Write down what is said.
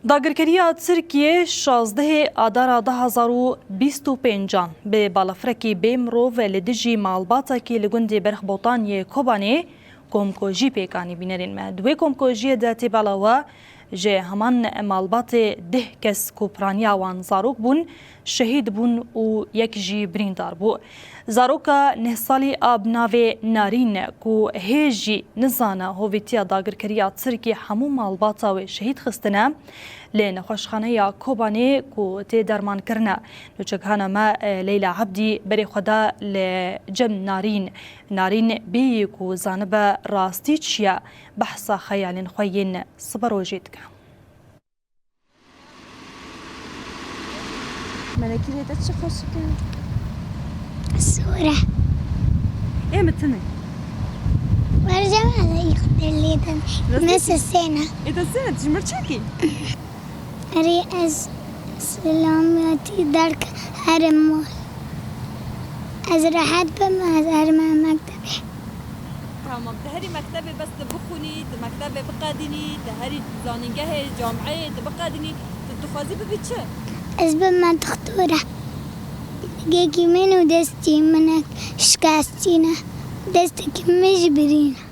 داگرکریه ترکیه 16 آذر 2025 به بالافرکی بیمرو و لدیجی مالباتا کی لگندی برخبوطانی کوبانی کمکوژی پیکانی بینرین ما دوی کمکوژی داتی بالاوا جه همان مالبات ده کس کوپرانیا وان زاروک بون شهید بون و یک جی بریندار بو زاروکا نهسالی آب ناوی نارین کو هیجی نزانا هویتیا داگرکریا ترکی همو مالباتا و شهید خستنا لین خوشخانه یا کوبانی کو تی درمان کرنا نوچکهانا ما لیلا عبدی بری خدا لجم نارین بی کو زانبه راستی چیا بحثا خیالین خوین صبروجید که ملكي ليه تتش خوش كان الصورة ايه متني ورجع هذا يخطر لي نص السنة ايه السنة تجمر تشاكي رئيس سلامتي دارك هرمول أزرحت بمزار ما مكتبي تمام تهري مكتبي بس بخوني مكتبي بقادني تهري زانينجه جامعة بقادني تتخاذي ببيتشا أزبب ما تخطورة جيكي منو دستي منك شكاستينا دستك مجبرين